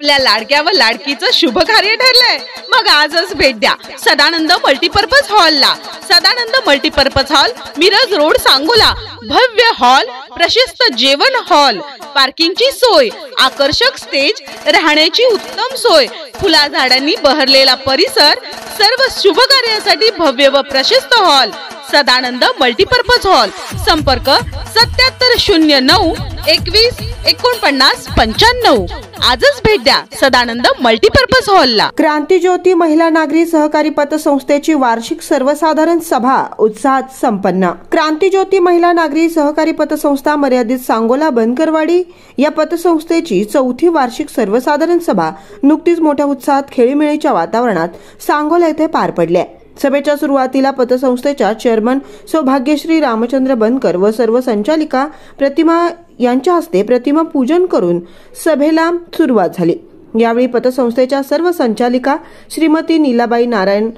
आपल्या लाडक्या व लाडकीचं शुभ कार्य ठरलंय, मग आजच भेट द्या सदानंद मल्टीपर्पज हॉलला। Sadanand multipurpose hall, Miraj road, Sangola. भव्य हॉल, प्रशस्त जेवण हॉल, पार्किंगची सोय, आकर्षक स्टेज, राहण्याची उत्तम सोय, फुला झाडांनी बहरलेला परिसर, सर्व शुभ कार्यासाठी भव्य व प्रशस्त हॉल। Sadanand multipurpose hall. संपर्क 7709 21 49 95। आजच भेट द्या सदानंद मल्टीपर्पज हॉलला। क्रांतिज्योती महिला नागरी सहकारी पतसंस्थेची वार्षिक सर्वसाधारण सभा उत्साहात संपन्न। क्रांतिज्योती महिला नागरी सहकारी पतसंस्था मर्यादित सांगोला बनकरवाडी या पतसंस्थेची 4थी वार्षिक सर्वसाधारण सभा नुकतीच मोठ्या उत्साहात खेळीमेळीच्या वातावरणात सांगोला येथे पार पडली। सभेच्या सुरुवातीला पतसंस्थेच्या चेअरमन सौभाग्यश्री रामचंद्र बनकर व सर्व संचालिका प्रतिमा यांच्या हस्ते प्रतिमा पूजन करून सभेला सुरुवात झाली। यावेळी पतसंस्थेच्या सर्व संचालिका श्रीमती नीलाबाई नारायण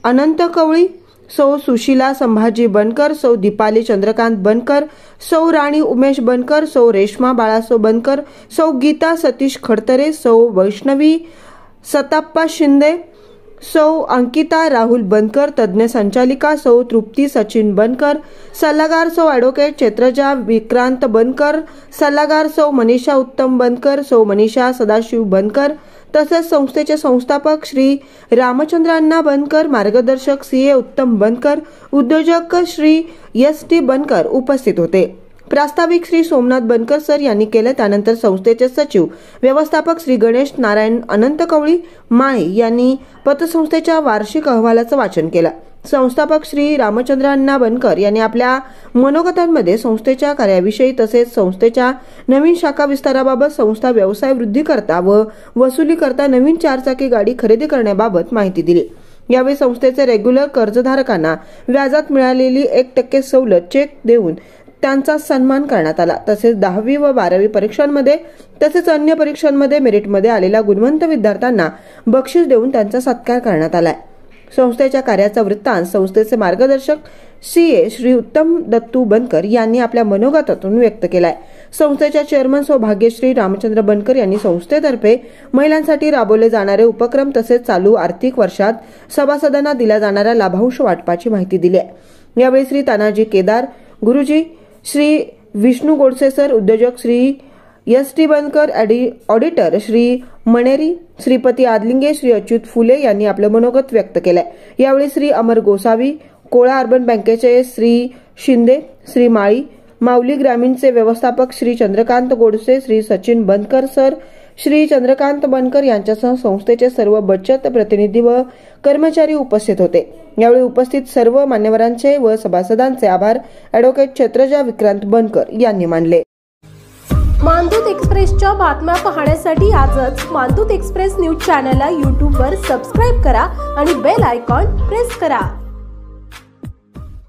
अनंत कवळी, सौ सुशीला संभाजी बनकर, सौ दीपाली चंद्रकांत बनकर, सौ राणी उमेश बनकर, सौ रेश्मा बाळासो बनकर, सौ गीता सतीश खडतरे, सौ वैष्णवी सताप्पा शिंदे, सौ अंकिता राहुल बनकर, तज्ञ संचालिका सौ तृप्ती सचिन बनकर, सल्लागार सौ ॲडव्होकेट चेत्रजा विक्रांत बनकर, सल्लागार सौ मनीषा उत्तम बनकर, सौ मनीषा सदाशिव बनकर, तसेच संस्थेचे संस्थापक श्री रामचंद्र अण्णा बनकर, मार्गदर्शक सीए उत्तम बनकर, उद्योजक श्री एस.टी. बनकर उपस्थित होते। प्रास्ताविक श्री सोमनाथ बनकर सर यांनी केले। त्यानंतर संस्थेचे सचिव व्यवस्थापक श्री गणेश नारायण अनंत कवळी माळी यांनी पतसंस्थेच्या वार्षिक अहवालाचं वाचन केलं। संस्थापक श्री रामचंद्र अण्णा बनकर यांनी आपल्या मनोगतांमध्ये संस्थेच्या कार्याविषयी तसेच संस्थेच्या नवीन शाखा विस्ताराबाबत, संस्था व्यवसाय वृद्धी करता व वसुली करता नवीन 4 चाकी गाडी खरेदी करण्याबाबत माहिती दिली। यावेळी संस्थेचे रेग्युलर कर्जधारकांना व्याजात मिळालेली 1% सवलत चेक देऊन त्यांचा सन्मान करण्यात आला। तसेच 10वी व 12वी परीक्षांमध्ये तसेच अन्य परीक्षांमध्ये मेरिटमध्ये आलेल्या गुणवंत विद्यार्थ्यांना बक्षीस देऊन त्यांचा सत्कार करण्यात आलाय। संस्थेच्या कार्याचा वृत्तांत संस्थेचे मार्गदर्शक सीए श्री उत्तम दत्तू बनकर यांनी आपल्या मनोगतातून व्यक्त केलाय। संस्थेच्या चेअरमन सौभाग्यश्री रामचंद्र बनकर यांनी संस्थेतर्फे महिलांसाठी राबवले जाणारे उपक्रम तसेच चालू आर्थिक वर्षात सभासदांना दिल्या जाणाऱ्या लाभांश वाटपाची माहिती दिली आहे। यावेळी श्री तानाजी केदार गुरुजी, श्री विष्णू गोडसे सर, उद्योजक श्री एस.टी. बनकर, ऑडिटर श्री मणेरी, श्रीपती आदलिंगे, श्री अच्युत फुले यांनी आपलं मनोगत व्यक्त केलंय। यावेळी श्री अमर गोसावी, कोळा अर्बन बँकेचे श्री शिंदे, श्री माळी, माऊली ग्रामीणचे व्यवस्थापक श्री चंद्रकांत गोडसे, श्री सचिन बनकर सर, श्री चंद्रकांत बनकर यांच्यासह संस्थेचे सर्व बचत प्रतिनिधी व कर्मचारी उपस्थित होते। यावेळी उपस्थित सर्व मान्यवरांचे व सभासदांचे आभार ॲडव्होकेट चेत्रजा विक्रांत बनकर यांनी मानले। मानदूत एक्सप्रेसच्या बातम्या पाहण्यासाठी आजच मानदूत एक्सप्रेस न्यूज चॅनलला YouTube वर सबस्क्राइब करा आणि बेल आयकॉन प्रेस करा।